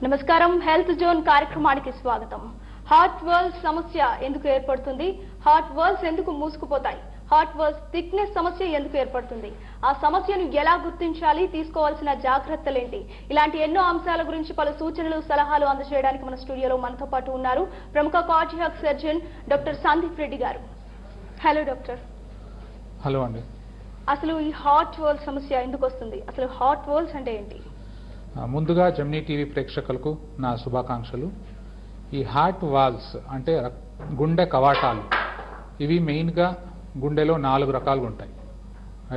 నమస్కారం. Health zone కార్యక్రమానికి స్వాగతం. హార్ట్ వాల్స్ సమస్య ఎందుకు ఏర్పడుతుంది? హార్ట్ వాల్స్ ఎందుకు మూసుకుపోతాయి? హార్ట్ వాల్స్ థిక్నెస్ సమస్య ఎందుకు ఏర్పడుతుంది? ఆ సమస్యను ఎలా గుర్తించాలి? తీసుకోవాల్సిన జాగ్రత్తలేంటి? ఇలాంటి ఎన్నో అంశాల గురించి పలు సూచనలు, సలహాలు అందజేయడానికి మన స్టూడియోలో మనతో పాటు ఉన్నారు ప్రముఖ cardiac surgeon doctor Sandeep Reddy గారు. Hello doctor. హలో అండి. అసలు ఈ హార్ట్ వాల్స్ సమస్య ఎందుకు వస్తుంది? అసలు హార్ట్ వాల్స్ అంటే ఏంటి? ముందుగా జెమినీ టీవీ ప్రేక్షకులకు నా శుభాకాంక్షలు. ఈ హార్ట్ వాల్స్ అంటే గుండె కవాటాలు, ఇవి మెయిన్గా గుండెలో 4 రకాలుగా ఉంటాయి.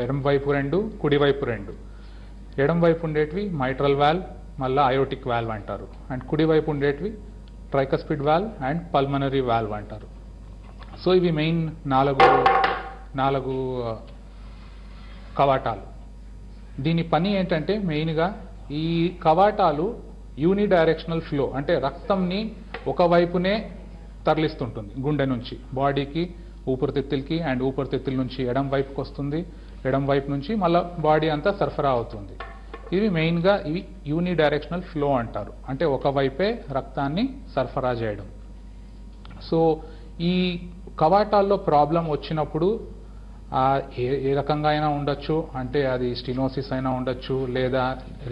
ఎడమ వైపు 2, కుడివైపు 2. ఎడమ వైపు ఉండేటివి మైట్రల్ వాల్వ్, మళ్ళీ అయోటిక్ వాల్వ్ అంటారు. అండ్ కుడివైపు ఉండేటివి tricuspid valve and pulmonary valve అంటారు. సో ఇవి మెయిన్ నాలుగు కవాటాలు. దీని పని ఏంటంటే మెయిన్గా ఈ కవాటాలు యూనిడైరెక్షనల్ ఫ్లో, అంటే రక్తంని ఒకవైపునే తరలిస్తుంటుంది. గుండె నుంచి బాడీకి, ఊపిరితిత్తులకి, అండ్ ఊపిరితిత్తుల నుంచి ఎడం వైపుకి వస్తుంది. ఎడం వైపు నుంచి మళ్ళీ బాడీ అంతా సరఫరా అవుతుంది. ఇవి మెయిన్గా ఇవి యూనిడైరెక్షనల్ ఫ్లో అంటారు, అంటే ఒకవైపే రక్తాన్ని సరఫరా చేయడం. సో ఈ కవాటాల్లో ప్రాబ్లం వచ్చినప్పుడు ఏ రకంగా అయినా ఉండొచ్చు, అంటే అది స్టినోసిస్ అయినా ఉండొచ్చు, లేదా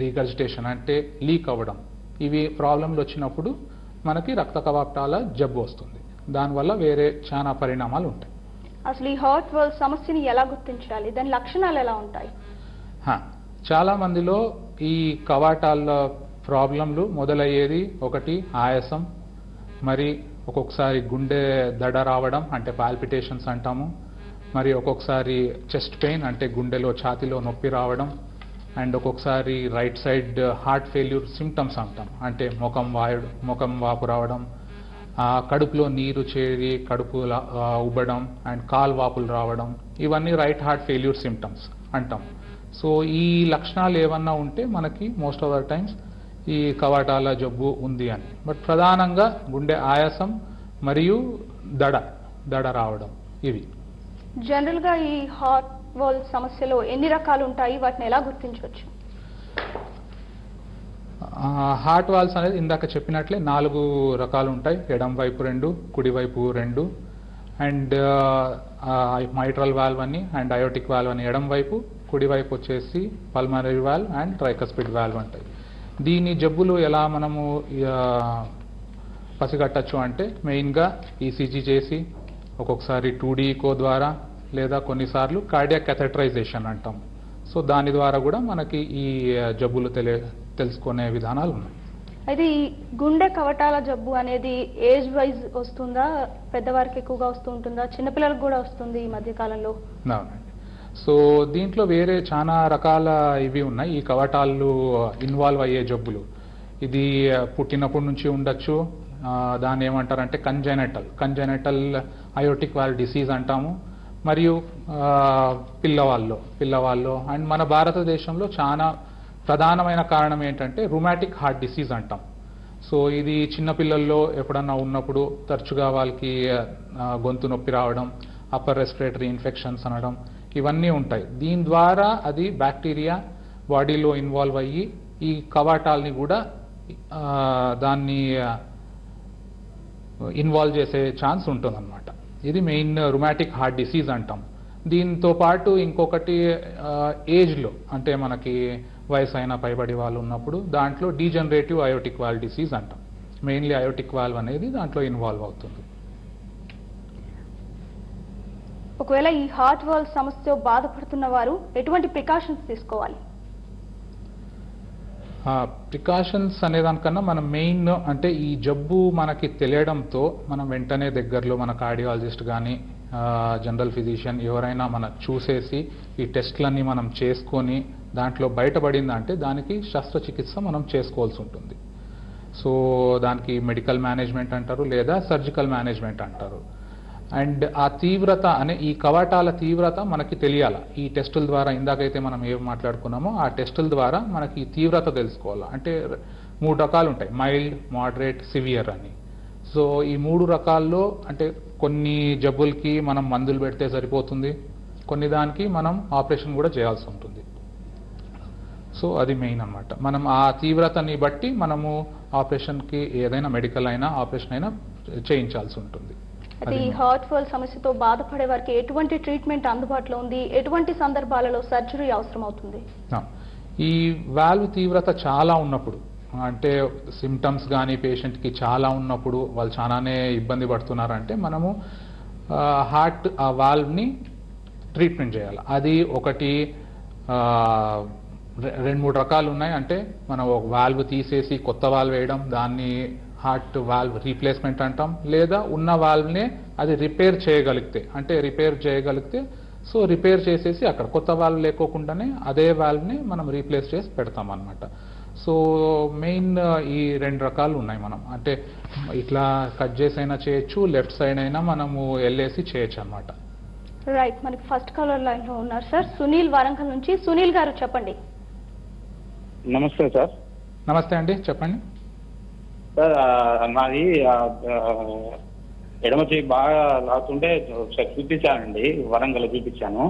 రీగర్జిటేషన్ అంటే లీక్ అవ్వడం. ఇవి ప్రాబ్లంలు వచ్చినప్పుడు మనకి రక్త కవాటాల జబ్బు వస్తుంది. దానివల్ల వేరే చాలా పరిణామాలు ఉంటాయి. అసలు ఈ హార్ట్ వాల్స్ సమస్యని ఎలా గుర్తించాలి? దాని లక్షణాలు ఎలా ఉంటాయి? చాలా మందిలో ఈ కవాటాల ప్రాబ్లంలు మొదలయ్యేది ఒకటి ఆయాసం, మరి ఒక్కొక్కసారి గుండె దడ రావడం అంటే పాల్పిటేషన్స్ అంటాము, మరి ఒక్కొక్కసారి చెస్ట్ పెయిన్ అంటే గుండెలో ఛాతీలో నొప్పి రావడం, అండ్ ఒక్కొక్కసారి right side heart failure symptoms అంటాం, అంటే ముఖం వాపు రావడం, కడుపులో నీరు చేరి కడుపు ఉబ్బడం, అండ్ కాలు వాపులు రావడం. ఇవన్నీ రైట్ హార్ట్ ఫెయిల్యూర్ సిమ్టమ్స్ అంటాం. సో ఈ లక్షణాలు ఏమన్నా ఉంటే మనకి మోస్ట్ ఆఫ్ ద టైమ్స్ ఈ కవాటాల జబ్బు ఉంది అని. బట్ ప్రధానంగా గుండె ఆయాసం మరియు దడ రావడం ఇవి. జనరల్గా ఈ హార్ట్ వాల్స్ సమస్యలో ఎన్ని రకాలు ఉంటాయి? వాటిని ఎలా గుర్తించవచ్చు? హార్ట్ వాల్స్ అనేది ఇందాక చెప్పినట్లే 4 రకాలు ఉంటాయి. ఎడం వైపు 2, కుడివైపు 2, అండ్ మైట్రల్ వాల్వ్ అని అండ్ అయోటిక్ వాల్వ్ అని ఎడం వైపు, కుడివైపు వచ్చేసి pulmonary valve and tricuspid valve ఉంటాయి. దీని జబ్బులు ఎలా మనము పసిగట్టచ్చు అంటే మెయిన్గా ఈసీజీ చేసి, ఒక్కొక్కసారి 2D ఈకో ద్వారా, లేదా కొన్నిసార్లు కార్డియాక్ క్యాథెటరైజేషన్ అంటాం. సో దాని ద్వారా కూడా మనకి ఈ జబ్బులు తెలుసుకునే విధానాలు ఉన్నాయి. అయితే ఈ గుండె కవటాల జబ్బు అనేది ఏజ్ వైజ్ వస్తుందా? పెద్దవారికి ఎక్కువగా వస్తూ ఉంటుందా? చిన్నపిల్లలకు కూడా వస్తుంది ఈ మధ్య కాలంలో? అవునండి. సో దీంట్లో వేరే చాలా రకాల ఇవి ఉన్నాయి, ఈ కవటాలు ఇన్వాల్వ్ అయ్యే జబ్బులు. ఇది పుట్టినప్పటి నుంచి ఉండొచ్చు. దాన్ని ఏమంటారంటే కంజెనటల్ అయోటిక్ వాల్వ్ డిసీజ్ అంటాము. మరియు పిల్లవాళ్ళు అండ్ మన భారతదేశంలో చాలా ప్రధానమైన కారణం ఏంటంటే రుమాటిక్ హార్ట్ డిసీజ్ అంటాం. సో ఇది చిన్నపిల్లల్లో ఎప్పుడన్నా ఉన్నప్పుడు తరచుగా వాళ్ళకి గొంతు నొప్పి రావడం, అప్పర్ రెస్పిరేటరీ ఇన్ఫెక్షన్స్ అనడం, ఇవన్నీ ఉంటాయి. దీని ద్వారా అది బ్యాక్టీరియా బాడీలో ఇన్వాల్వ్ అయ్యి ఈ కవాటాలని కూడా దాన్ని ఇన్వాల్వ్ చేసే ఛాన్స్ ఉంటుందన్నమాట. ఇది మెయిన్ రుమాటిక్ హార్ట్ డిసీజ్ అంటాం. దీంతో పాటు ఇంకొకటి ఏజ్లో, అంటే మనకి వయసు అయిన పైబడి వాళ్ళు ఉన్నప్పుడు దాంట్లో డీజనరేటివ్ అయోటిక్ వాల్వ్ డిసీజ్ అంటాం. మెయిన్లీ అయోటిక్ వాల్వ్ అనేది దాంట్లో ఇన్వాల్వ్ అవుతుంది. ఒకవేళ ఈ హార్ట్ వాల్వ్ సమస్యతో బాధపడుతున్న వారు ఎటువంటి ప్రికాషన్స్ తీసుకోవాలి? ప్రికాషన్స్ అనేదానికన్నా మనం మెయిన్ అంటే ఈ జబ్బు మనకి తెలియడంతో మనం వెంటనే దగ్గరలో మన కార్డియాలజిస్ట్ కానీ జనరల్ ఫిజిషియన్ ఎవరైనా మనం చూసేసి ఈ టెస్ట్లన్నీ మనం చేసుకొని దాంట్లో బయటపడిందంటే దానికి శస్త్రచికిత్స మనం చేసుకోవాల్సి ఉంటుంది. సో దానికి మెడికల్ మేనేజ్మెంట్ అంటారు, లేదా సర్జికల్ మేనేజ్మెంట్ అంటారు. అండ్ ఆ తీవ్రత ఈ కవాటాల తీవ్రత మనకి తెలియాల. ఈ టెస్టుల ద్వారా ఇందాకైతే మనం ఏం మాట్లాడుకున్నామో ఆ టెస్టుల ద్వారా మనకి ఈ తీవ్రత తెలుసుకోవాలి. అంటే 3 రకాలు ఉంటాయి, మైల్డ్, మోడరేట్, సివియర్ అని. సో ఈ 3 రకాల్లో అంటే కొన్ని జబ్బులకి మనం మందులు పెడితే సరిపోతుంది, కొన్ని దానికి మనం ఆపరేషన్ కూడా చేయాల్సి ఉంటుంది. సో అది మెయిన్ అన్నమాట. మనం ఆ తీవ్రతని బట్టి మనము ఆపరేషన్కి ఏదైనా మెడికల్ అయినా ఆపరేషన్ అయినా చేయించాల్సి ఉంటుంది. అయితే ఈ హార్ట్ వాల్ సమస్యతో బాధపడే వారికి ఎటువంటి ట్రీట్మెంట్ అందుబాటులో ఉంది, ఎటువంటి సందర్భాలలో సర్జరీ అవసరం అవుతుంది? ఈ వాల్వ్ తీవ్రత చాలా ఉన్నప్పుడు, అంటే సిమ్టమ్స్ కానీ పేషెంట్కి చాలా ఉన్నప్పుడు, వాళ్ళు చాలానే ఇబ్బంది పడుతున్నారంటే మనము హార్ట్ ఆ వాల్వ్ని ట్రీట్మెంట్ చేయాలి. అది ఒకటి 2-3 రకాలు ఉన్నాయి. అంటే మనం ఒక వాల్వ్ తీసేసి కొత్త వాల్వ్ వేయడం, దాన్ని హార్ట్ వాల్వ్ రీప్లేస్మెంట్ అంటాం. లేదా ఉన్న వాల్వ్నే అది రిపేర్ చేయగలిగితే సో రిపేర్ చేసేసి అక్కడ కొత్త వాల్వ్ లేకోకుండానే అదే వాల్వ్ని మనం రీప్లేస్ చేసి పెడతాం అన్నమాట. సో మెయిన్ ఈ 2 రకాలు ఉన్నాయి. మనం అంటే ఇట్లా కట్ చేసి అయినా చేయొచ్చు, లెఫ్ట్ సైడ్ అయినా మనము వెళ్ళేసి చేయొచ్చు అన్నమాట. రైట్, మనకి ఫస్ట్ కాలర్ లైన్ లో ఉన్నారు సార్, సునీల్ వరంగల్ నుంచి. సునీల్ గారు చెప్పండి. నమస్తే సార్. నమస్తే అండి, చెప్పండి సార్. నాది ఎడమ చేయి బాగా లాగుతుంటే చూపించానండి, వరంగల్ చూపించాను.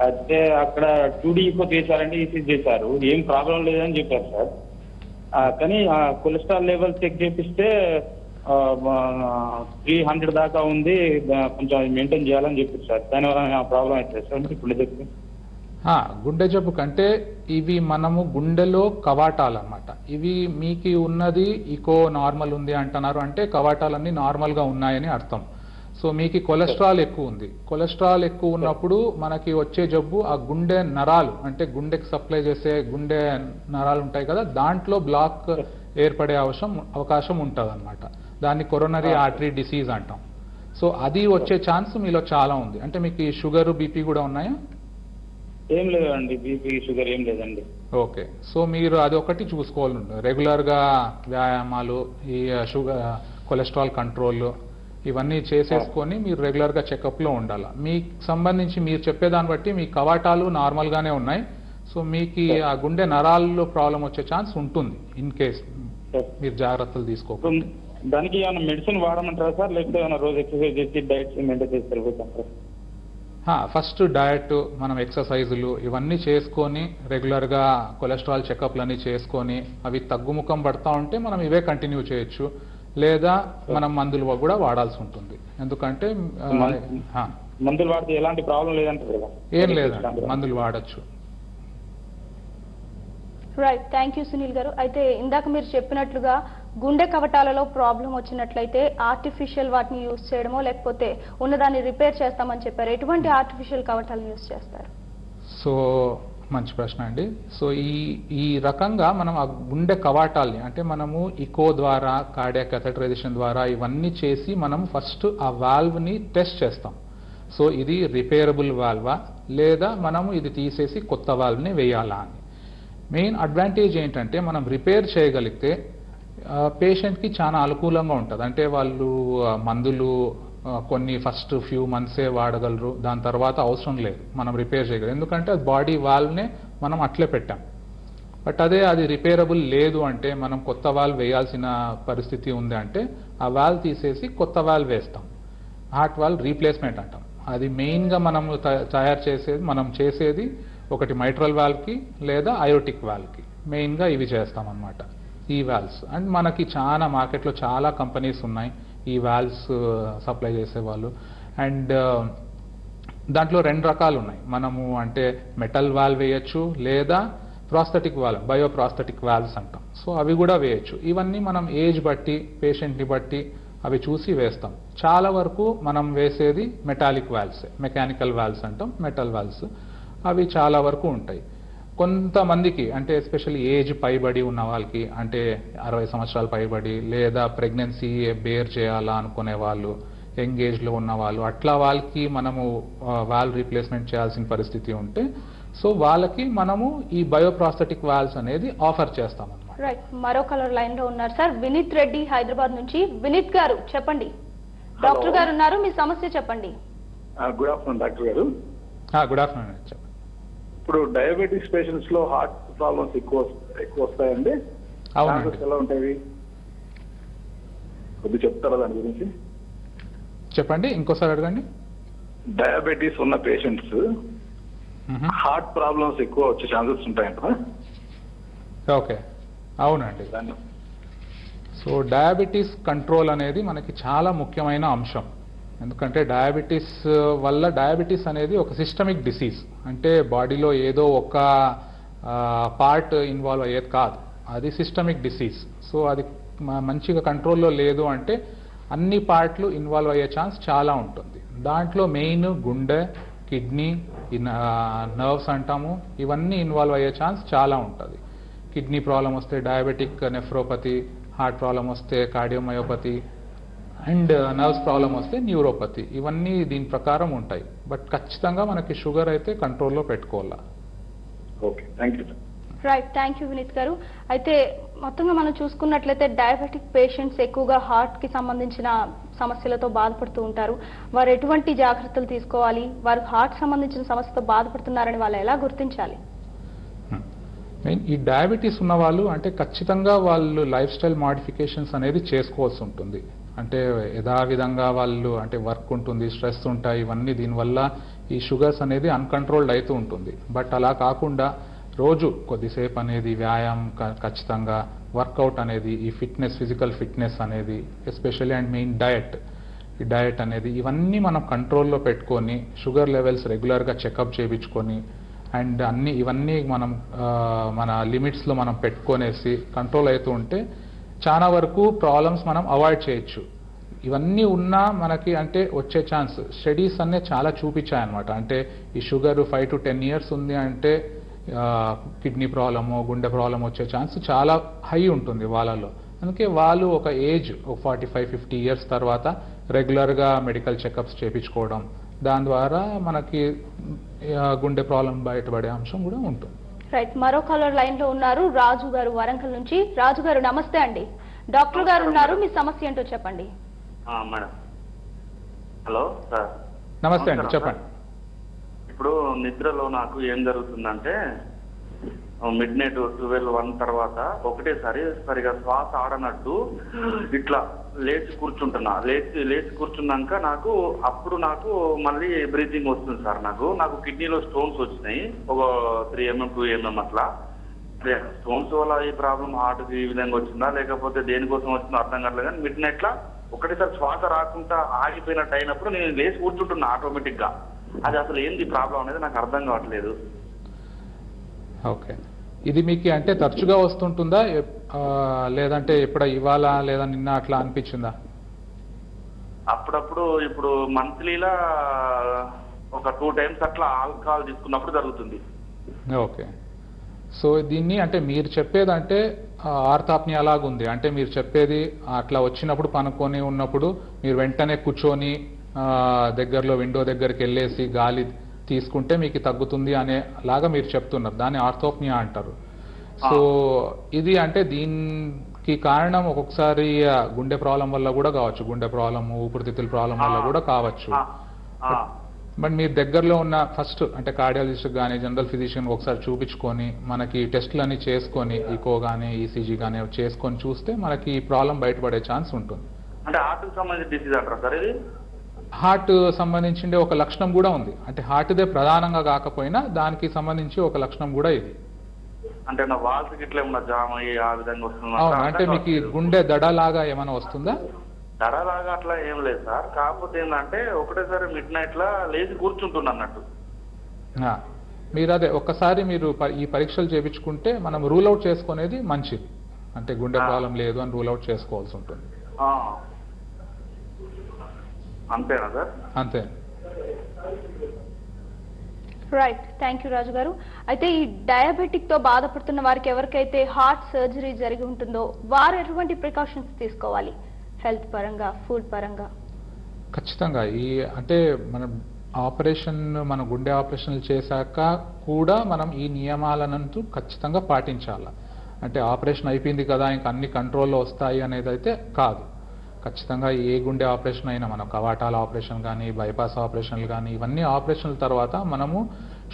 అయితే అక్కడ 2D ఈకో చేశారండి, ఈసీజీ చేశారు, ఏం ప్రాబ్లం లేదని చెప్పారు సార్. కానీ కొలెస్ట్రాల్ లెవెల్ చెక్ చేపిస్తే 300 దాకా ఉంది, కొంచెం మెయింటైన్ చేయాలని చెప్పారు సార్. దానివల్ల ప్రాబ్లం అవుతుంది సార్ ఇప్పుడు చెప్పి. గుండె జబ్బు కంటే ఇవి మనము గుండెలో కవాటాలు అన్నమాట. ఇవి మీకు ఉన్నది ఈకో నార్మల్ ఉంది అంటున్నారు అంటే కవాటాలన్నీ నార్మల్గా ఉన్నాయని అర్థం. సో మీకు కొలెస్ట్రాల్ ఎక్కువ ఉంది. కొలెస్ట్రాల్ ఎక్కువ ఉన్నప్పుడు మనకి వచ్చే జబ్బు ఆ గుండె నరాలు, అంటే గుండెకి సప్లై చేసే గుండె నరాలు ఉంటాయి కదా, దాంట్లో బ్లాక్ ఏర్పడే అవకాశం ఉంటుంది అన్నమాట. దాన్ని కొరోనరీ ఆర్టరీ డిసీజ్ అంటాం. సో అది వచ్చే ఛాన్స్ మీలో చాలా ఉంది. అంటే మీకు షుగర్, బీపీ కూడా ఉన్నాయా? ఏం లేదండి, బీపీ షుగర్ ఏం లేదండి. ఓకే, సో మీరు అది ఒకటి చూసుకోవాలి. రెగ్యులర్గా వ్యాయామాలు, ఈ షుగర్, కొలెస్ట్రాల్ కంట్రోల్ ఇవన్నీ చేసేసుకొని మీరు రెగ్యులర్గా చెకప్లో ఉండాలి. మీకు సంబంధించి మీరు చెప్పేదాన్ని బట్టి మీ కవాటాలు నార్మల్గానే ఉన్నాయి. సో మీకు ఆ గుండె నరాల్లో ప్రాబ్లం వచ్చే ఛాన్స్ ఉంటుంది ఇన్ కేస్ మీరు జాగ్రత్తలు తీసుకోకుండా. దానికి ఏమైనా మెడిసిన్ వాడమంటారా సార్, లేకపోతే ఏమైనా రోజు ఎక్సర్సైజ్ చేసి డైట్ మెయింటైన్ చేసి సరిపోతారా? ఫస్ట్ డయట్, మనం ఎక్సర్సైజులు ఇవన్నీ చేసుకొని రెగ్యులర్గా కొలెస్ట్రాల్ చెకప్లన్నీ చేసుకొని అవి తగ్గుముఖం పడతా ఉంటే మనం ఇవే కంటిన్యూ చేయొచ్చు. లేదా మనం మందులు కూడా వాడాల్సి ఉంటుంది. ఎందుకంటే మందులు వాడితే ఎలాంటి ప్రాబ్లం లేదంటారు కదా? ఏం లేదండి, మందులు వాడచ్చు. రైట్, థ్యాంక్ యూ సునీల్ గారు. అయితే ఇందాక మీరు చెప్పినట్లుగా గుండె కవటాలలో ప్రాబ్లం వచ్చినట్లయితే ఆర్టిఫిషియల్ వాటిని యూజ్ చేయడమో లేకపోతే ఉన్నదాన్ని రిపేర్ చేస్తామని చెప్పారు. ఎటువంటి ఆర్టిఫిషియల్ కవటాలను యూజ్ చేస్తారు? సో మంచి ప్రశ్న అండి. సో ఈ రకంగా మనం ఆ గుండె కవాటాల్ని, అంటే మనము ఈకో ద్వారా, కార్డియాక్ క్యాథెటరైజేషన్ ద్వారా ఇవన్నీ చేసి మనం ఫస్ట్ ఆ వాల్వ్ని టెస్ట్ చేస్తాం. సో ఇది రిపేరబుల్ వాల్వా లేదా మనము ఇది తీసేసి కొత్త వాల్వ్ని వేయాలా అని. మెయిన్ అడ్వాంటేజ్ ఏంటంటే మనం రిపేర్ చేయగలిగితే పేషెంట్కి చాలా అనుకూలంగా ఉంటుంది. అంటే వాళ్ళు మందులు కొన్ని ఫస్ట్ ఫ్యూ మంత్సే వాడగలరు, దాని తర్వాత అవసరం లేదు, మనం రిపేర్ చేయగలరు. ఎందుకంటే అది బాడీ వాల్వ్నే మనం అట్లే పెట్టాం. బట్ అదే అది రిపేరబుల్ లేదు అంటే, మనం కొత్త వాల్వ్ వేయాల్సిన పరిస్థితి ఉంది అంటే ఆ వాల్వ్ తీసేసి కొత్త వాల్వ్ వేస్తాం. హార్ట్ వాల్వ్ రీప్లేస్మెంట్ అంటాం. అది మెయిన్గా మనం మనం చేసేది ఒకటి మైట్రల్ వాల్వ్కి లేదా అయోటిక్ వాల్వ్కి మెయిన్గా ఇవి చేస్తాం అన్నమాట, ఈ వాల్వ్స్. అండ్ మనకి చాలా మార్కెట్లో చాలా కంపెనీస్ ఉన్నాయి ఈ వాల్వ్స్ సప్లై చేసేవాళ్ళు. అండ్ దాంట్లో 2 రకాలు ఉన్నాయి. మనము అంటే మెటల్ వాల్వ్ వేయచ్చు లేదా ప్రాస్థెటిక్ వాల్వ్, బయోప్రాస్థెటిక్ వాల్వ్స్ అంటాం. సో అవి కూడా వేయచ్చు. ఇవన్నీ మనం ఏజ్ బట్టి, పేషెంట్ని బట్టి అవి చూసి వేస్తాం. చాలా వరకు మనం వేసేది మెటాలిక్ వాల్వ్స్, మెకానికల్ వాల్వ్స్ అంటాం, మెటల్ వాల్వ్స్. అవి చాలా వరకు ఉంటాయి. కొంతమందికి అంటే ఎస్పెషల్లీ ఏజ్ పైబడి ఉన్న వాళ్ళకి, అంటే 60 సంవత్సరాలు పైబడి లేదా ప్రెగ్నెన్సీ బేర్ చేయాలా అనుకునే వాళ్ళు, యంగ్ ఏజ్లో ఉన్న వాళ్ళు, అట్లా వాళ్ళకి మనము వాల్వ్ రీప్లేస్మెంట్ చేయాల్సిన పరిస్థితి ఉంటే సో వాళ్ళకి మనము ఈ బయోప్రాస్థెటిక్ వాల్వ్స్ అనేది ఆఫర్ చేస్తాం అన్నమాట. రైట్, మరో కలర్ లైన్ లో ఉన్నారు సార్, వినీత్ రెడ్డి హైదరాబాద్ నుంచి. వినీత్ గారు చెప్పండి. డాక్టర్ గారు ఉన్నారు, మీ సమస్య చెప్పండి. గుడ్ ఆఫ్టర్నూన్ డాక్టర్ గారు. గుడ్ ఆఫ్టర్నూన్ చెప్పండి. ఇప్పుడు డయాబెటిక్స్ పేషెంట్స్ లో హార్ట్ ప్రాబ్లమ్స్ ఎక్కువ వస్తాయండి. అవునండి. ఎలా ఉంటాయి కొద్దిగా చెప్తారా దాని గురించి? చెప్పండి, ఇంకోసారి అడగండి. డయాబెటీస్ ఉన్న పేషెంట్స్ హార్ట్ ప్రాబ్లమ్స్ ఎక్కువ వచ్చే ఛాన్సెస్ ఉంటాయంట. ఓకే, అవునండి. సో డయాబెటీస్ కంట్రోల్ అనేది మనకి చాలా ముఖ్యమైన అంశం. ఎందుకంటే డయాబెటీస్ వల్ల డయాబెటీస్ అనేది ఒక సిస్టమిక్ డిసీజ్. అంటే బాడీలో ఏదో ఒక పార్ట్ ఇన్వాల్వ్ అయ్యేది కాదు, అది సిస్టమిక్ డిసీజ్. సో అది మంచిగా కంట్రోల్లో లేదు అంటే అన్ని పార్ట్లు ఇన్వాల్వ్ అయ్యే ఛాన్స్ చాలా ఉంటుంది. దాంట్లో మెయిన్ గుండె, కిడ్నీ, నర్వ్స్ అంటాము, ఇవన్నీ ఇన్వాల్వ్ అయ్యే ఛాన్స్ చాలా ఉంటుంది. కిడ్నీ ప్రాబ్లం వస్తే డయాబెటిక్ నెఫ్రోపతి, హార్ట్ ప్రాబ్లం వస్తే కార్డియోమయోపతి, అండ్ నర్వ్స్ ప్రాబ్లం వస్తే న్యూరోపతి. ఇవన్నీ దీని ప్రకారం ఉంటాయి. బట్ ఖచ్చితంగా మనకి షుగర్ అయితే కంట్రోల్లో పెట్టుకోవాలా. Okay, thank you. Right, thank you Vineet గారు. అయితే మొత్తంగా మనం చూసుకున్నట్లయితే డయాబెటిక్ పేషెంట్స్ ఎక్కువగా హార్ట్ కి సంబంధించిన సమస్యలతో బాధపడుతూ ఉంటారు. వారు ఎటువంటి జాగ్రత్తలు తీసుకోవాలి, వారు హార్ట్ సంబంధించిన సమస్యతో బాధపడుతున్నారని వాళ్ళు ఎలా గుర్తించాలి? మెయిన్ ఈ డయాబెటీస్ ఉన్న వాళ్ళు అంటే ఖచ్చితంగా వాళ్ళు లైఫ్ స్టైల్ మాడిఫికేషన్స్ అనేది చేసుకోవాల్సి ఉంటుంది. అంటే యథావిధంగా వాళ్ళు అంటే వర్క్ ఉంటుంది, స్ట్రెస్ ఉంటాయి, ఇవన్నీ దీనివల్ల ఈ షుగర్స్ అనేది అన్కంట్రోల్డ్ అవుతూ ఉంటుంది. బట్ అలా కాకుండా రోజు కొద్దిసేపు అనేది వ్యాయామం, ఖచ్చితంగా వర్కౌట్ అనేది, ఈ ఫిట్నెస్, ఫిజికల్ ఫిట్నెస్ అనేది ఎస్పెషల్లీ, అండ్ మెయిన్ ఈ డయట్ అనేది, ఇవన్నీ మనం కంట్రోల్లో పెట్టుకొని షుగర్ లెవెల్స్ రెగ్యులర్గా చెకప్ చేయించుకొని అండ్ ఇవన్నీ మనం మన లిమిట్స్లో మనం పెట్టుకొనేసి కంట్రోల్ అవుతూ ఉంటే చాలా వరకు ప్రాబ్లమ్స్ మనం అవాయిడ్ చేయొచ్చు. ఇవన్నీ ఉన్నా మనకి అంటే వచ్చే ఛాన్స్ స్టడీస్ అన్నీ చాలా చూపించాయన్నమాట. అంటే ఈ షుగర్ 5 to 10 years ఉంది అంటే కిడ్నీ ప్రాబ్లము, గుండె ప్రాబ్లం వచ్చే ఛాన్స్ చాలా హై ఉంటుంది వాళ్ళలో. అందుకే వాళ్ళు ఒక ఏజ్, ఒక 45-50 years తర్వాత రెగ్యులర్గా మెడికల్ చెకప్స్ చేయించుకోవడం, దాని ద్వారా మనకి గుండె ప్రాబ్లం బయటపడే అంశం కూడా ఉంటుంది. రైట్, మరో కాలర్ లైన్ లో ఉన్నారు, రాజు గారు వరంగల్ నుంచి. రాజు గారు నమస్తే అండి. డాక్టర్ గారు ఉన్నారు, మీ సమస్య ఏంటో చెప్పండి. Madam, hello sir. నమస్తే అండి, చెప్పండి. ఇప్పుడు నిద్రలో నాకు ఏం జరుగుతుందంటే మిడ్ నైట్ 12-1 తర్వాత ఒకటేసారి సరిగా శ్వాస ఆడనట్టు ఇట్లా లేచి కూర్చుంటున్నా. లేచి కూర్చున్నాక నాకు మళ్ళీ బ్రీతింగ్ వస్తుంది సార్. నాకు కిడ్నీలో స్టోన్స్ వచ్చినాయి, ఒక 3 mm 2 mm అట్లా. స్టోన్స్ వల్ల ఈ ప్రాబ్లం హార్ట్కి ఈ విధంగా వచ్చిందా లేకపోతే దేనికోసం వచ్చిందో అర్థం కావట్లేదు. కానీ మిడ్ నైట్ లా ఒకటేసారి శ్వాస రాకుండా ఆగిపోయినట్టు అయినప్పుడు నేను లేచి కూర్చుంటున్నా ఆటోమేటిక్ గా. అది అసలు ఏంది ప్రాబ్లం అనేది నాకు అర్థం కావట్లేదు. ఓకే, ఇది మీకు అంటే తరచుగా వస్తుంటుందా లేదంటే ఇవాళ లేదా నిన్న అట్లా అనిపించిందా? అప్పుడప్పుడు ఇప్పుడు మంత్లీలా ఒక 2 times అట్లా ఆల్కహాల్ తీసుకున్నప్పుడు జరుగుతుంది. ఓకే, సో దీన్ని అంటే మీరు చెప్పేది అంటే ఆర్థాప్నియా లాగా ఉంది. అంటే మీరు చెప్పేది అట్లా వచ్చినప్పుడు పనుకొని ఉన్నప్పుడు మీరు వెంటనే కూర్చొని దగ్గరలో విండో దగ్గరికి వెళ్ళేసి గాలి తీసుకుంటే మీకు తగ్గుతుంది అనే లాగా మీరు చెప్తున్నారు. దాన్ని ఆర్థోప్నియా అంటారు. సో ఇది అంటే దీనికి కారణం ఒక్కొక్కసారి గుండె ప్రాబ్లం వల్ల కూడా కావచ్చు, గుండె ప్రాబ్లం, ఊపిరితిత్తుల ప్రాబ్లం వల్ల కూడా కావచ్చు. బట్ మీరు దగ్గరలో ఉన్న ఫస్ట్ అంటే కార్డియాలజిస్ట్ కానీ జనరల్ ఫిజిషియన్ ఒకసారి చూపించుకొని మనకి టెస్టులన్నీ చేసుకొని ఈకో కానీ ఈసీజీ కానీ చేసుకొని చూస్తే మనకి ఈ ప్రాబ్లం బయటపడే ఛాన్స్ ఉంటుంది. అంటే హార్ట్కి సంబంధించిన డిసీజ్ అంటారా సార్ ఇది? హార్ట్ సంబంధించిండే ఒక లక్షణం కూడా ఉంది. అంటే హార్ట్దే ప్రధానంగా కాకపోయినా దానికి సంబంధించి ఒక లక్షణం కూడా ఇది. అంటే నా వాల్స్ గిట్ల ఏమన్నా జామ్ అయ్యి ఆ విధంగా వస్తుందా? అవును, అంటే మీకు గుండె దడలాగా ఏమైనా వస్తుందా? దడలాగా అట్లా ఏం లేదు సార్. కాకపోతే ఏంటంటే ఒకటేసారి మిడ్ నైట్ లా లేచి కూర్చుంటున్నా అన్నట్టు. మీరు అదే ఒక్కసారి మీరు ఈ పరీక్షలు చేయించుకుంటే మనం రూల్ అవుట్ చేసుకునేది మంచిది. అంటే గుండె ప్రాబ్లం లేదు అని రూల్ అవుట్ చేసుకోవాల్సి ఉంటుంది. అంతేనా సార్? అంతే. రైట్, థ్యాంక్ యూ రాజు గారు. అయితే ఈ డయాబెటిక్ తో బాధపడుతున్న వారికి ఎవరికైతే హార్ట్ సర్జరీ జరిగి ఉంటుందో వారు ఎటువంటి ప్రికాషన్స్ తీసుకోవాలి హెల్త్ పరంగా, ఫుడ్ పరంగా? ఖచ్చితంగా ఈ అంటే మన గుండె ఆపరేషన్లు చేశాక కూడా మనం ఈ నియమాలను ఖచ్చితంగా పాటించాలి. అంటే ఆపరేషన్ అయిపోయింది కదా ఇంక అన్ని కంట్రోల్లో వస్తాయి అనేది అయితే కాదు. ఖచ్చితంగా ఏ గుండె ఆపరేషన్ అయినా, మనం కవాటాల ఆపరేషన్ కానీ బైపాస్ ఆపరేషన్లు కానీ ఇవన్నీ ఆపరేషన్ల తర్వాత మనము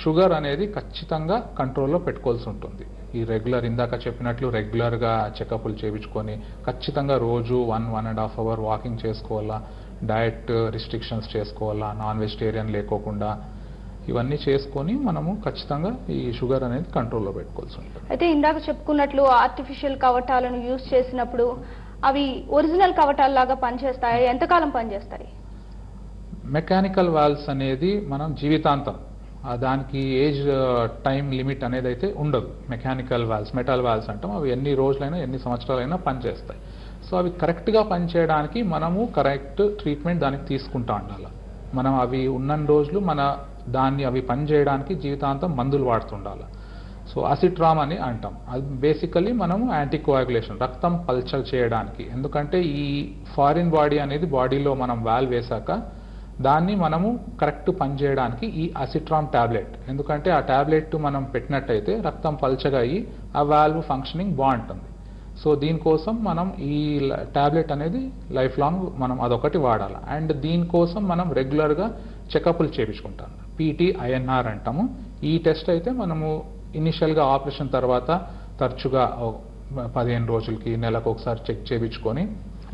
షుగర్ అనేది ఖచ్చితంగా కంట్రోల్లో పెట్టుకోవాల్సి ఉంటుంది. ఈ ఇందాక చెప్పినట్లు రెగ్యులర్గా చెకప్లు చేయించుకొని ఖచ్చితంగా రోజు 1-1.5 hour వాకింగ్ చేసుకోవాలా, డయట్ రిస్ట్రిక్షన్స్ చేసుకోవాలా, నాన్ వెజిటేరియన్ లేకోకుండా ఇవన్నీ చేసుకొని మనము ఖచ్చితంగా ఈ షుగర్ అనేది కంట్రోల్లో పెట్టుకోవాల్సి ఉంటుంది. అయితే ఇందాక చెప్పుకున్నట్లు ఆర్టిఫిషియల్ కవటాలను యూజ్ చేసినప్పుడు అవి ఒరిజినల్ కవటాల్లాగా పనిచేస్తాయి? ఎంతకాలం పనిచేస్తాయి? మెకానికల్ వాల్వ్స్ అనేది మనం జీవితాంతం దానికి ఏజ్ టైం లిమిట్ అనేది అయితే ఉండదు. మెకానికల్ వాల్వ్స్, మెటల్ వాల్వ్స్ అంటాం, అవి ఎన్ని రోజులైనా ఎన్ని సంవత్సరాలైనా పనిచేస్తాయి. సో అవి కరెక్ట్గా పనిచేయడానికి మనము కరెక్ట్ ట్రీట్మెంట్ దానికి తీసుకుంటా ఉండాలి. మనం అవి ఉన్న రోజులు అవి పనిచేయడానికి జీవితాంతం మందులు వాడుతుండాలి. సో అసిట్రామ్ అని అంటాం. అది బేసికలీ మనము యాంటీకోయాగులేషన్, రక్తం పల్చల్ చేయడానికి. ఎందుకంటే ఈ ఫారిన్ బాడీ అనేది బాడీలో మనం వాల్వ్ వేశాక దాన్ని మనము కరెక్ట్ పనిచేయడానికి ఈ అసిట్రామ్ ట్యాబ్లెట్, ఎందుకంటే ఆ ట్యాబ్లెట్ మనం పెట్టినట్టయితే రక్తం పల్చగా అయ్యి ఆ వాల్వ్ ఫంక్షనింగ్ బాగుంటుంది. సో దీనికోసం మనం ఈ ట్యాబ్లెట్ అనేది లైఫ్ లాంగ్ మనం అదొకటి వాడాలి. అండ్ దీనికోసం మనం రెగ్యులర్గా చెకప్లు చేయించుకుంటాం. PT-INR అంటాము. ఈ టెస్ట్ అయితే మనము ఇనిషియల్గా ఆపరేషన్ తర్వాత తరచుగా 15 రోజులకి, నెలకు ఒకసారి చెక్ చేయించుకొని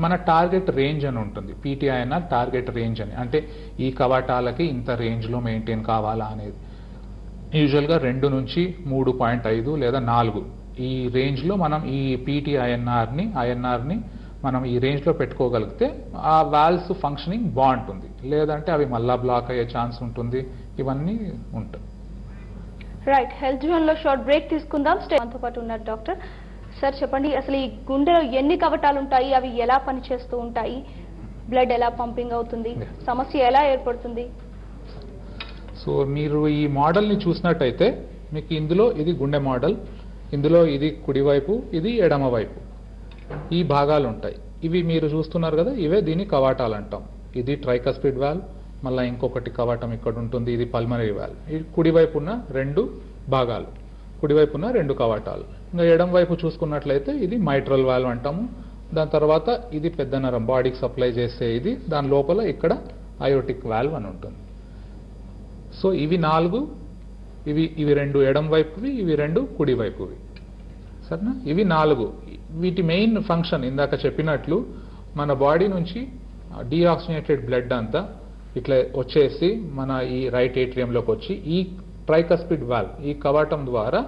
మన టార్గెట్ రేంజ్ అని ఉంటుంది. PT-INR టార్గెట్ రేంజ్ అని, అంటే ఈ కవాటాలకి ఇంత రేంజ్లో మెయింటైన్ కావాలా అనేది. యూజువల్గా 2 నుంచి 3.5 లేదా 4 ఈ రేంజ్లో మనం ఈ PT-INRని మనం ఈ రేంజ్లో పెట్టుకోగలిగితే ఆ వాల్వ్స్ ఫంక్షనింగ్ బాగుంటుంది. లేదంటే అవి మళ్ళా బ్లాక్ అయ్యే ఛాన్స్ ఉంటుంది. ఇవన్నీ ఉంటాయి. రైట్, హెల్త్ జోన్లో షార్ట్ బ్రేక్ తీసుకుందాం. మనతో పాటు ఉన్నారు డాక్టర్. సార్ చెప్పండి, అసలు ఈ గుండెలో ఎన్ని కవటాలు ఉంటాయి, అవి ఎలా పనిచేస్తూ ఉంటాయి, బ్లడ్ ఎలా పంపింగ్ అవుతుంది, సమస్య ఎలా ఏర్పడుతుంది? సో మీరు ఈ మోడల్ని చూసినట్టయితే మీకు ఇందులో ఇది గుండె మోడల్, ఇందులో ఇది కుడివైపు, ఇది ఎడమవైపు, ఈ భాగాలు ఉంటాయి. ఇవి మీరు చూస్తున్నారు కదా, ఇవే దీన్ని కవాటాలు అంటాం. ఇది ట్రైకస్పిడ్ వాల్వ్, మళ్ళీ ఇంకొకటి కవాటం ఇక్కడ ఉంటుంది, ఇది పల్మనరీ వాల్వ్. ఇది కుడివైపు ఉన్న 2 భాగాలు, కుడివైపు ఉన్న 2 కవాటాలు. ఇంకా ఎడం వైపు చూసుకున్నట్లయితే ఇది మైట్రల్ వాల్వ్ అంటాము. దాని తర్వాత ఇది పెద్ద నరం, బాడీకి సప్లై చేసే ఇది, దాని లోపల ఇక్కడ అయోటిక్ వాల్వ్ అని ఉంటుంది. సో ఇవి 4, ఇవి 2 ఎడం వైపువి, ఇవి 2 కుడివైపువి. సరేనా? ఇవి 4. వీటి మెయిన్ ఫంక్షన్ ఇందాక చెప్పినట్లు మన బాడీ నుంచి డీఆక్సిజనేటెడ్ బ్లడ్ అంతా ఇట్లా వచ్చేసి మన ఈ రైట్ ఏట్రియంలోకి వచ్చి ఈ ట్రైకస్పిడ్ వాల్వ్, ఈ కవాటం ద్వారా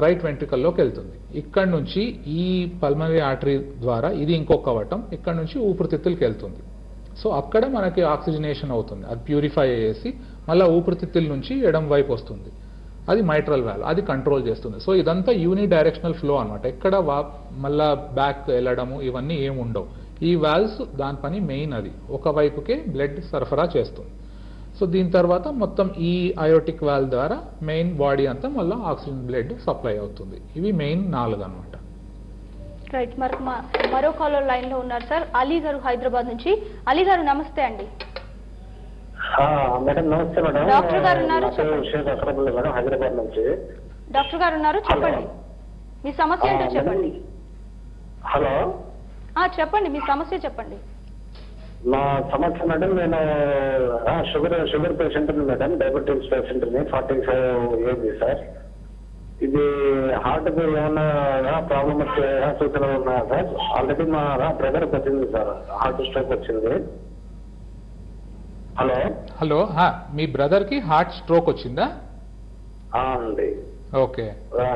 రైట్ వెంట్రికల్లోకి వెళ్తుంది. ఇక్కడ నుంచి ఈ పల్మనరీ ఆర్టరీ ద్వారా ఇది ఇంకో కవాటం, ఇక్కడ నుంచి ఊపిరితిత్తులకి వెళ్తుంది. సో అక్కడ మనకి ఆక్సిజనేషన్ అవుతుంది, అది ప్యూరిఫై అయ్యేసి మళ్ళీ ఊపిరితిత్తుల నుంచి ఎడం వైపు వస్తుంది. అది మైట్రల్ వాల్వ్, అది కంట్రోల్ చేస్తుంది. సో ఇదంతా యూని డైరెక్షనల్ ఫ్లో అనమాట. ఎక్కడ మళ్ళా బ్యాక్ వెళ్ళడము ఇవన్నీ ఏమి ఉండవు. ఈ వాల్వ్స్ దాని పని మెయిన్, అది ఒకవైపుకే బ్లడ్ సరఫరా చేస్తుంది. సో దీని తర్వాత మొత్తం ఈ అయోటిక్ వాల్వ్ ద్వారా మెయిన్ బాడీ అంతా మళ్ళీ ఆక్సిజన్ బ్లడ్ సప్లై అవుతుంది. ఇవి మెయిన్ 4 అనమాట. రైట్, మరో కాలర్ లైన్ లో ఉన్నారు సార్, అలీ గారు హైదరాబాద్ నుంచి. అలీ గారు నమస్తే అండి. మేడం నమస్తే మేడం. డాక్టర్ గారు ఉన్నారు, మేడం హైదరాబాద్ నుంచి. డాక్టర్ గారు ఉన్నారు, చెప్పండి మీ సమస్య ఏంటో చెప్పండి. హలో, చెప్పండి మీ సమస్య చెప్పండి. నా సమస్య మేడం, నేను sugar patient madam, diabetes patient 45 age sir. ఇది హార్ట్ ఏమన్నా ప్రాబ్లం వచ్చే సూచనలు ఉన్నాయా సార్? ఆల్రెడీ మా బ్రదర్కి వచ్చింది సార్, హార్ట్ స్ట్రోక్ వచ్చింది. హలో, మీ బ్రదర్కి హార్ట్ స్ట్రోక్ వచ్చిందా? అండి. ఓకే,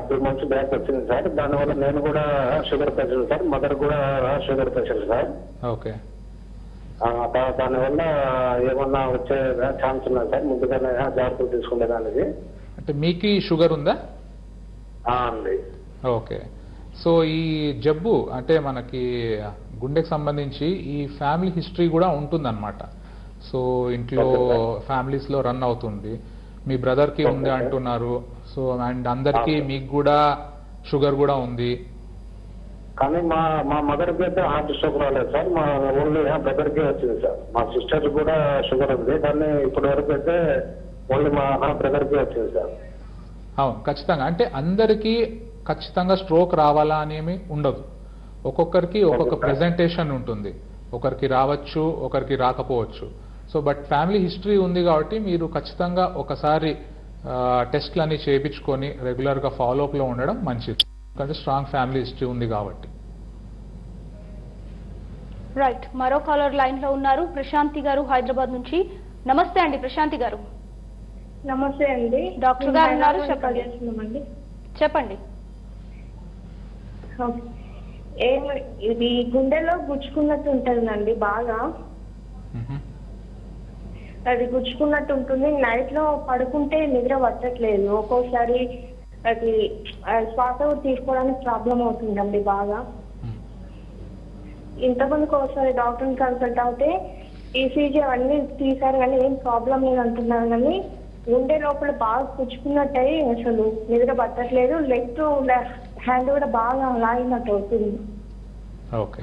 2 months బ్యాక్ వచ్చింది సార్. దానివల్ల నేను కూడా షుగర్ పేషెంట్ సార్, మదర్ కూడా షుగర్ పేషెంట్ సార్. ఓకే, దానివల్ల ఏమన్నా వచ్చే ఛాన్స్ ఉన్నాయి సార్? ముందుగానే జాగ్రత్తలు తీసుకునేదానికి. అంటే మీకు షుగర్ ఉందా? అండి. ఓకే, సో ఈ జబ్బు అంటే మనకి గుండెకి సంబంధించి ఈ ఫ్యామిలీ హిస్టరీ కూడా ఉంటుందన్నమాట. సో ఇంట్లో ఫ్యామిలీస్లో రన్ అవుతుంది. మీ బ్రదర్కి ఉంది అంటున్నారు. సో అండ్ అందరికీ మీకు కూడా షుగర్ కూడా ఉంది. కానీ మా మదర్కి అయితే హార్ట్ స్ట్రోక్ రాలేదు సార్, మా ఓన్లీ బ్రదర్కే వచ్చింది సార్. మా సిస్టర్ కూడా షుగర్ ఉంది, కానీ ఇప్పటి వరకు అయితే ఓన్లీ మా బ్రదర్కే వచ్చింది సార్. అవును, ఖచ్చితంగా. అంటే అందరికీ ఖచ్చితంగా స్ట్రోక్ రావాలా అనేమి ఉండదు. ఒక్కొక్కరికి ఒక్కొక్క ప్రెజెంటేషన్ ఉంటుంది. ఒకరికి రావచ్చు, ఒకరికి రాకపోవచ్చు. సో బట్ ఫ్యామిలీ హిస్టరీ ఉంది కాబట్టి మీరు ఖచ్చితంగా ఒకసారి టెస్ట్లన్నీ చేయించుకొని రెగ్యులర్గా ఫాలోఅప్లో ఉండడం మంచిది. ఎందుకంటే స్ట్రాంగ్ ఫ్యామిలీ హిస్టరీ ఉంది కాబట్టి. రైట్, మరో కాలర్ లైన్ లో ఉన్నారు, ప్రశాంతి గారు హైదరాబాద్ నుంచి. నమస్తే అండి ప్రశాంతి గారు. నమస్తే అండి. డాక్టర్ గారు ఉన్నారు, చెప్పండి. చేస్తున్నామండి. చెప్పండి. ఇది గుండెలో గుచ్చుకున్నట్టు ఉంటుందండి బాగా. మ్మ్. అది గుచ్చుకున్నట్టు ఉంటుంది. నైట్ లో పడుకుంటే నిద్ర పట్టట్లేదు. ఒక్కోసారి అది శ్వాస తీసుకోవడానికి ప్రాబ్లం అవుతుందండి బాగా. మ్మ్. ఇంతకుముందుకు ఒకసారి డాక్టర్ని కన్సల్ట్ అవుతే ఈసీజీ అవన్నీ తీసారు కానీ ఏం ప్రాబ్లం లేదు అంటున్నారు. కానీ గుండె లోపల బాగా పుచ్చుకున్నట్టయి అసలు నిద్ర పట్టట్లేదు. లెఫ్ట్ హ్యాండ్ కూడా బాగా లాగినట్టు అవుతుంది. ఓకే.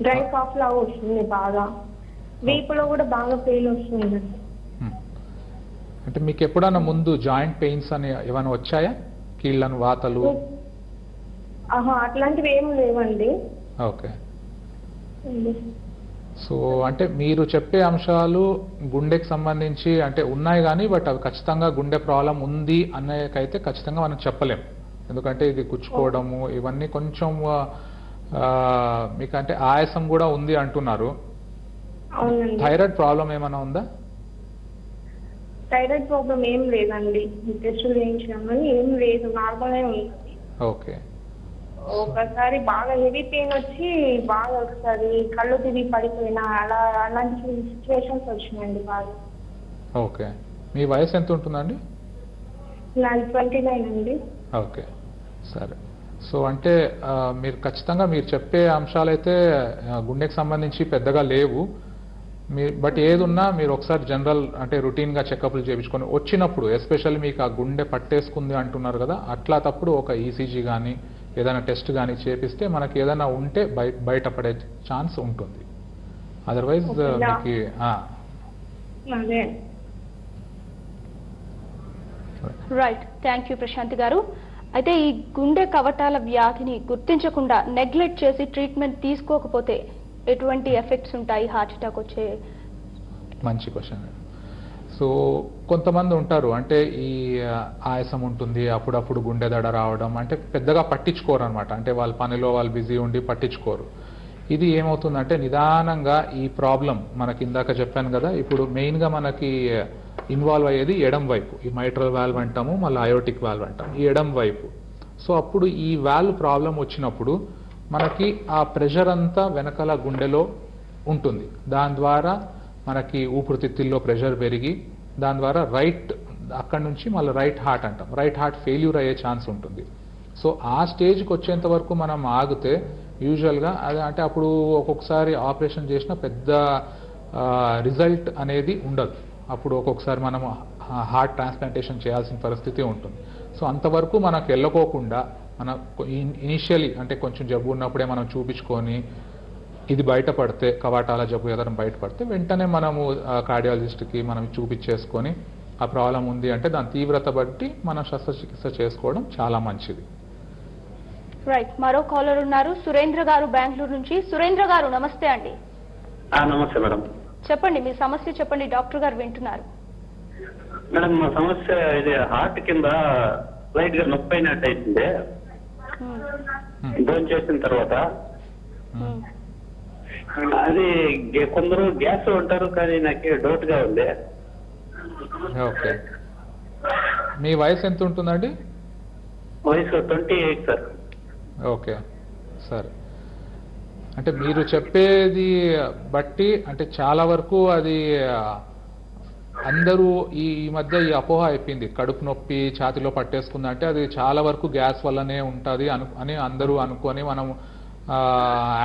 డ్రై కాఫ్ లాగా వస్తుంది బాగా. వీపులో కూడా బాగా పెయిన్ వస్తుంది. మ్మ్. అంటే మీకు ఎప్పుడన్నా ముందు జాయింట్ పెయిన్స్ అని ఏమైనా వచ్చాయా? కీళ్ళను వాతలు? అట్లాంటివి ఏం లేవండి. ఓకే. సో అంటే మీరు చెప్పే అంశాలు గుండెకి సంబంధించి అంటే ఉన్నాయి కానీ బట్ అవి ఖచ్చితంగా గుండె ప్రాబ్లం ఉంది అన్నకైతే ఖచ్చితంగా మనం చెప్పలేం. ఎందుకంటే ఇది గుచ్చుకోవడము ఇవన్నీ కొంచెం మీకు అంటే ఆయాసం కూడా ఉంది అంటున్నారు. అవునండి. థైరాయిడ్ ప్రాబ్లం ఏమైనా ఉందా? థైరాయిడ్ ప్రాబ్లం ఏం లేదండి. టెస్టులు చేయించాము కానీ ఏం లేదు, నార్మల్ ఉంది. ఓకే. ఒకసారి బాగా హెవీ పెయిన్ వచ్చి బాగా ఒకసారి కళ్ళు తిరిగి పడిపోయినా అలాంటి సిచ్యువేషన్స్ వచ్చినాయండి బాగా. ఓకే. మీ వయసు ఎంత ఉంటుందండి? నాది 29 అండి. ఓకే, సరే. సో అంటే మీరు ఖచ్చితంగా మీరు చెప్పే అంశాలైతే గుండెకి సంబంధించి పెద్దగా లేవు. బట్ ఏదున్నా మీరు ఒకసారి జనరల్ అంటే రొటీన్గా చెకప్లు చేయించుకొని వచ్చినప్పుడు ఎస్పెషల్లీ మీకు ఆ గుండె పట్టేసుకుంది అంటున్నారు కదా, అట్లా తప్పుడు ఒక ఈసీజీ కానీ ఏదైనా టెస్ట్ కానీ చేపిస్తే మనకి ఏదైనా ఉంటే బయటపడే ఛాన్స్ ఉంటుంది. అదర్వైజ్ మీకు అదే. రైట్, థ్యాంక్ యూ ప్రశాంత్ గారు. అయితే ఈ గుండె కవటాల వ్యాధిని గుర్తించకుండా నెగ్లెక్ట్ చేసి ట్రీట్మెంట్ తీసుకోకపోతే ఎటువంటి ఎఫెక్ట్స్ ఉంటాయి హార్ట్ అటాక్ వచ్చే? మంచి క్వశ్చన్. సో కొంతమంది ఉంటారు అంటే ఈ ఆయాసం ఉంటుంది, అప్పుడప్పుడు గుండె దడ రావడం, అంటే పెద్దగా పట్టించుకోరు అనమాట. అంటే వాళ్ళ పనిలో వాళ్ళు బిజీ ఉండి పట్టించుకోరు. ఇది ఏమవుతుందంటే నిదానంగా ఈ ప్రాబ్లం మనకి ఇందాక చెప్పాను కదా, ఇప్పుడు మెయిన్గా మనకి ఇన్వాల్వ్ అయ్యేది ఎడం వైపు. ఈ మైట్రల్ వాల్వ్ అంటాము, మళ్ళీ అయోటిక్ వాల్వ్ అంటాము, ఈ ఎడం వైపు. సో అప్పుడు ఈ వాల్వ్ ప్రాబ్లం వచ్చినప్పుడు మనకి ఆ ప్రెషర్ అంతా వెనకాల గుండెలో ఉంటుంది. దాని ద్వారా మనకి ఊపిరితిత్తుల్లో ప్రెషర్ పెరిగి దాని ద్వారా అక్కడి నుంచి మళ్ళీ రైట్ హార్ట్ అంటాం, రైట్ హార్ట్ ఫెయిల్యూర్ అయ్యే ఛాన్స్ ఉంటుంది. సో ఆ స్టేజ్కి వచ్చేంత వరకు మనం ఆగితే యూజువల్గా అది అంటే అప్పుడు ఒక్కొక్కసారి ఆపరేషన్ చేసిన పెద్ద రిజల్ట్ అనేది ఉండదు. అప్పుడు ఒక్కొక్కసారి మనం హార్ట్ ట్రాన్స్ప్లాంటేషన్ చేయాల్సిన పరిస్థితి ఉంటుంది. సో అంతవరకు మనకు వెళ్ళకోకుండా మన ఇనిషియలీ అంటే కొంచెం జబ్బు ఉన్నప్పుడే మనం చూపించుకొని ఇది బయటపడితే కవాటాల జబ్బు ఏదైనా బయటపడితే వెంటనే మనము కార్డియాలజిస్ట్కి మనం చూపించేసుకొని ఆ ప్రాబ్లం ఉంది అంటే దాని తీవ్రత బట్టి మనం శస్త్రచికిత్స చేసుకోవడం చాలా మంచిది. రైట్, మరో కాలర్ ఉన్నారు, సురేంద్ర గారు బెంగళూరు నుంచి. సురేంద్ర గారు నమస్తే అండి. నమస్తే మేడం. చెప్పండి, మీ సమస్య చెప్పండి, డాక్టర్ గారు వింటున్నారు. మేడం మా సమస్య ఇది హార్ట్ కింద లైట్ గా నొప్పి అయినట్టు అవుతుంది భోజనం చేసిన తర్వాత. అది కొందరు గ్యాస్ ఉంటారు కానీ నాకు డౌట్ గా ఉంది. ఓకే, మీ వయసు ఎంత ఉంటుందండి? వయసు 28 సార్. ఓకే, సరే. అంటే మీరు చెప్పేది బట్టి అంటే చాలా వరకు అది అందరూ ఈ మధ్య ఈ అపోహ అయిపోయింది, కడుపు నొప్పి ఛాతిలో పట్టేసుకుంది అంటే అది చాలా వరకు గ్యాస్ వల్లనే ఉంటుంది అని అందరూ అనుకొని మనం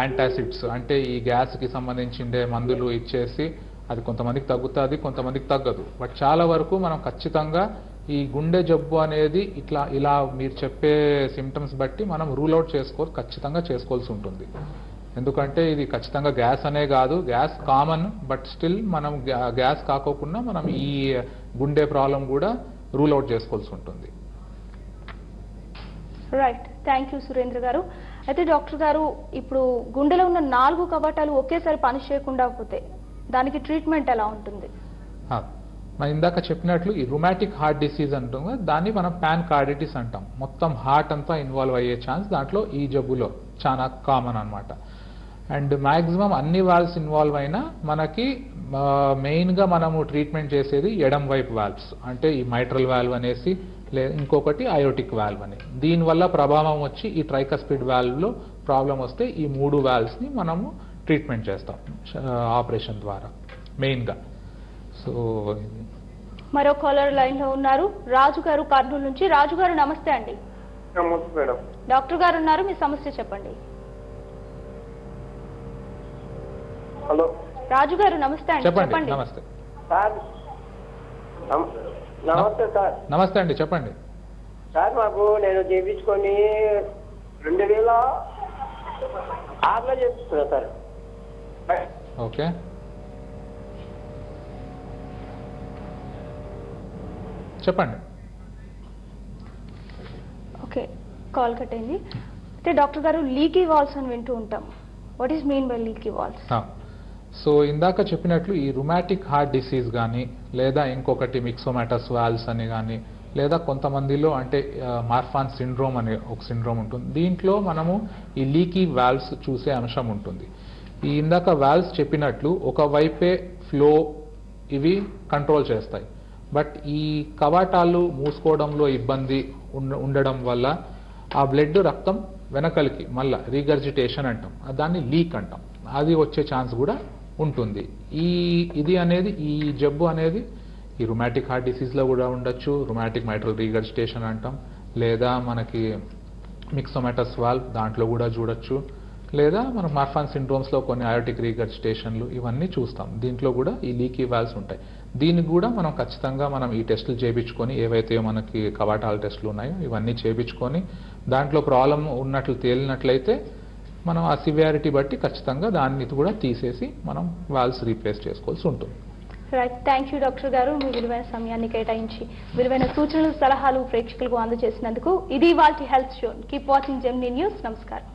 యాంటాసిడ్స్ అంటే ఈ గ్యాస్కి సంబంధించిండే మందులు ఇచ్చేసి అది కొంతమందికి తగ్గుతుంది, కొంతమందికి తగ్గదు. బట్ చాలా వరకు మనం ఖచ్చితంగా ఈ గుండె జబ్బు అనేది ఇలా మీరు చెప్పే సిమ్టమ్స్ బట్టి మనం రూల్ అవుట్ ఖచ్చితంగా చేసుకోవాల్సి ఉంటుంది. ఎందుకంటే ఇది ఖచ్చితంగా గ్యాస్ అనే కాదు, గ్యాస్ కామన్, బట్ స్టిల్ మనం గ్యాస్ కాకోకుండా మనం ఈ గుండె ప్రాబ్లం కూడా రూల్ అవుట్ చేసుకోవాల్సి ఉంటుంది. రైట్, థ్యాంక్ యూ సురేంద్ర గారు. అయితే డాక్టర్ గారు, ఇప్పుడు గుండెలో ఉన్న 4 కవాటాలు ఒకేసారి పని చేయకుండా పోతే దానికి ట్రీట్మెంట్ ఎలా ఉంటుంది? మనం ఇందాక చెప్పినట్లు ఈ రుమాటిక్ హార్ట్ డిసీజ్ అంటాం కదా, దాన్ని మనం పాన్కార్డిటిస్ అంటాం. మొత్తం హార్ట్ అంతా ఇన్వాల్వ్ అయ్యే ఛాన్స్ దాంట్లో ఈ జబ్బులో చాలా కామన్ అనమాట. అండ్ మ్యాక్సిమం అన్ని వాల్వ్స్ ఇన్వాల్వ్ అయినా మనకి మెయిన్గా మనము ట్రీట్మెంట్ చేసేది ఎడం వైపు వాల్వ్స్. అంటే ఈ మైట్రల్ వాల్వ్ అనేసి ఇంకొకటి అయోటిక్ వాల్వ్ అని. దీనివల్ల ప్రభావం వచ్చి ఈ ట్రైకస్పిడ్ వాల్వ్లో ప్రాబ్లం వస్తే ఈ 3 వాల్వ్స్ని మనము ట్రీట్మెంట్ చేస్తాం ఆపరేషన్ ద్వారా మెయిన్గా. సో మరో కాలర్ లైన్ లో ఉన్నారు, రాజు గారు కర్నూలు నుంచి. రాజు గారు నమస్తే అండి. నమస్తే మేడం. డాక్టర్ గారు ఉన్నారు, మీ సమస్య చెప్పండి. హలో రాజు గారు నమస్తే అండి, చెప్పండి. నమస్తే సార్. నమస్తే సార్. నమస్తే అండి, చెప్పండి. సార్ మాకు నేను చేయించుకొని 2006లో చేపిస్తున్నా సార్. ఓకే, చెప్పండి. ఓకే, కాల్ కట్ అయింది. అయితే డాక్టర్ గారు లీకీ వాల్స్ అని వింటూ ఉంటాం. What is mean by leaky valves? So ఇందాక చెప్పినట్లు ఈ రుమాటిక్ హార్ట్ డిసీజ్ కానీ లేదా ఇంకొకటి మిక్సోమాటస్ వాల్వ్స్ అని కానీ లేదా కొంతమందిలో అంటే మార్ఫాన్ సిండ్రోమ్ అనే ఒక సిండ్రోమ్ ఉంటుంది. దీంట్లో మనము ఈ లీకీ వాల్వ్స్ చూసే అంశం ఉంటుంది. ఈ ఇందాక వాల్వ్స్ చెప్పినట్లు ఒకవైపే ఫ్లో ఇవి కంట్రోల్ చేస్తాయి. బట్ ఈ కవాటాలు మూసుకోవడంలో ఇబ్బంది ఉండడం వల్ల ఆ బ్లడ్ రక్తం వెనకలికి మళ్ళా రీగర్జిటేషన్ అంటాం, దాన్ని లీక్ అంటాం, అది వచ్చే ఛాన్స్ కూడా ఉంటుంది. ఇది అనేది ఈ జబ్బు అనేది ఈ రుమాటిక్ హార్ట్ డిసీజ్లో కూడా ఉండొచ్చు, రుమాటిక్ మైట్రల్ రీగర్జిటేషన్ అంటాం, లేదా మనకి మిక్సోమాటస్ వాల్వ్ దాంట్లో కూడా చూడొచ్చు, లేదా మనం మార్ఫాన్ సిండ్రోమ్స్లో కొన్ని అయోటిక్ రీగర్జిటేషన్లు ఇవన్నీ చూస్తాం. దీంట్లో కూడా ఈ లీకీ వాల్వ్స్ ఉంటాయి. దీనికి కూడా మనం ఖచ్చితంగా మనం ఈ టెస్టులు చేయించుకొని ఏవైతే మనకి కవాటాల టెస్టులు ఉన్నాయో ఇవన్నీ చేయించుకొని దాంట్లో ప్రాబ్లం ఉన్నట్లు తేలినట్లయితే మనం ఆ సివియారిటీ బట్టి ఖచ్చితంగా దాన్ని కూడా తీసేసి మనం వాల్వ్స్ రీప్లేస్ చేసుకోవాల్సి ఉంటుంది. రైట్, థ్యాంక్ యూ డాక్టర్ గారు, మీ విలువైన సమయాన్ని కేటాయించి విలువైన సూచనలు సలహాలు ప్రేక్షకులకు అందజేసినందుకు. ఇది వాల్టి health show. Keep watching Gemini news. నమస్కారం.